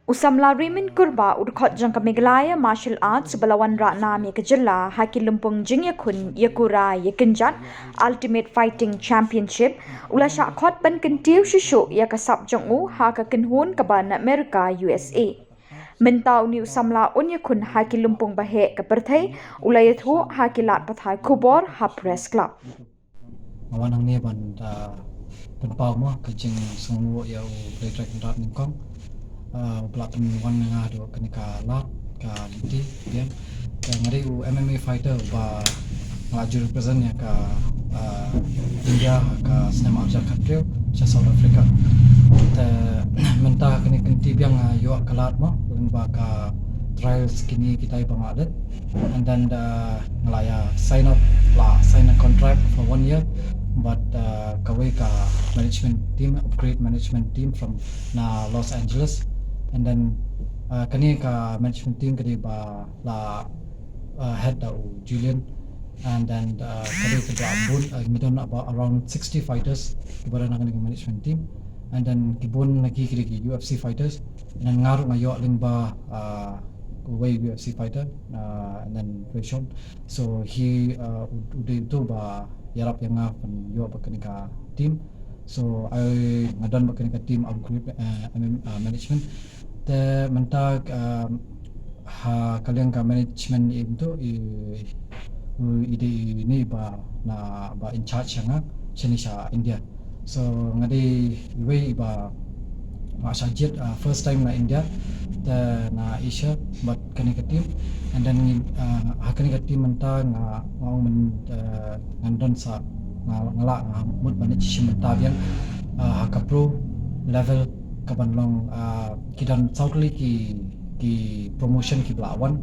Samla Raymond Kurbah dkhot jong Meghalaya martial arts balawan wanrah ke Jylla lympung jingiakhun ia-kura ia-kynjat ultimate fighting championship shah khot ban kyntiew shuh ia kasap jong ke kynhun kaba na Amerika USA. Mynta samla iakhun lympung baheh ke pyrthei iathuh lat pathai Khubor press club. Mawanang ni ban pau mo kajing sungu ya play rat ningkong pelapen wan nga do kenika lat ka di dia ngari MMA fighter ba ngaju represent ya ka India ka sinema abjad country cha South Africa te mentah kini kenti biang yo kalat mo ba ka trials kini kita bang adat and then ngalaya sign a contract for 1 year but kawai ka management team upgrade management team from Los Angeles and then kani ka management team kadi ba la head Julian and then kadi ka bun midon about around 60 fighters kibara na kani management team and then kibun lagi kidi UFC fighters and then ngaru ngayo limba way UFC fighter and then Rayshon so he udah itu ba yarap yang pen yo pakenika team so I ngadon pakenika team upgrade management te mentag ha kalian ka management itu ide ini ba in charge yang Indonesia India so ngadi way ba sajid first time na India na Asia but kanika team and then kanika team menta ngong men ngandon sa ngala mut manage menta biang pro level kabanlong kidan southly ki promotion ki blawan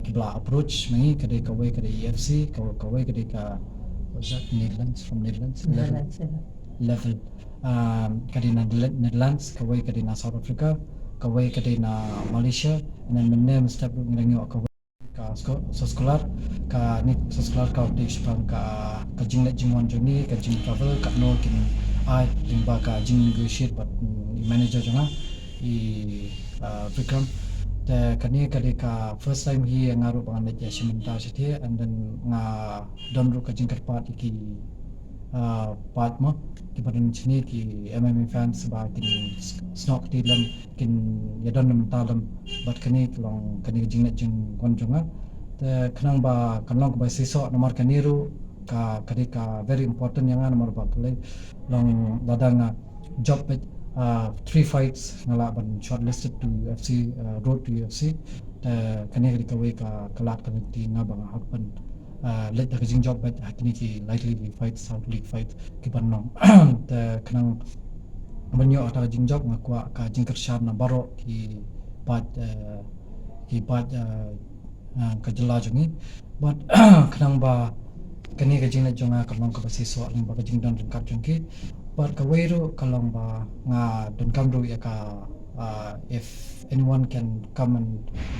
ki bla approach mengi kade kawai kade EFC kawai kade ka what's that Netherlands level kadi na Netherlands kawai kadi na South Africa kawai kadi na Malaysia and then menem step ngilang kawai ka sekolah ka ni sekolah ka di Shillong ka jinglet jingwan joni ka jing travel ka no kin ai limba ka jing negotiate but manager jona Vikram te kani kadi ka first time hi ngaru bangan media sementara sithia and then nga donru ka jing kerpat iki part mo ki padan chini ki MMA fans ba kin snok ti lam kin yadon nam talam but kani long kani jingnet jing konjonga te khnang ba kanlong ba siso nomor kaniru ka kadi ka very important yang nomor ba kale long badanga job 3 fights ngala ban shortlisted to UFC road to UFC te kani kadi kawai ka kalat kani ti nga bang hakpan let the jing job but hakini ki lightly fight south league fight ki banong te kanang banyo ata jing job ngakwa ka jing kershan na baro ki pat ka Jylla jongi but kanang ba kani ka jing na jonga kanang ka basi so ling ba ka jing don ringkat jongki but ka weiru kalong ba nga don kamru ya ka if anyone can come and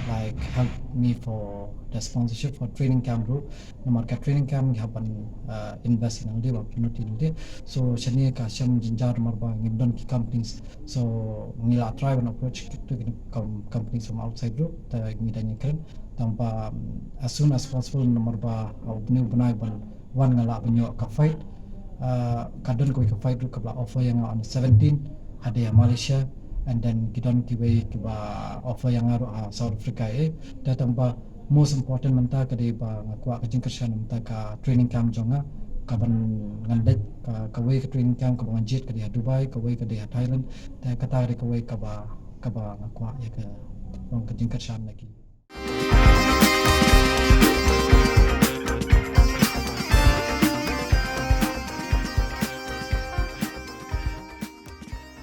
like help me for the sponsorship for training camp bro nomor ka training camp hapan invest in aldi opportunity aldi so shani ka sham jinjar marba ngindon ki companies so ngila try an approach to companies from outside bro ta ngidanya keren tanpa as soon as possible nomor ba new banai ban one ngala banyo ka fight kadon ko ka fight bro ka offer yang on 17 hadiah Malaysia and then kidon kiway kiba offer yang aru South Africa datang ba most important menta kadi ba ngakwa kajing kershan menta ka training camp jonga kaban ngandet ka kawai ka training camp ka banjit kadi Dubai kawai kadi Thailand ta kata kawai kaba ngakwa ya ka kajing kershan lagi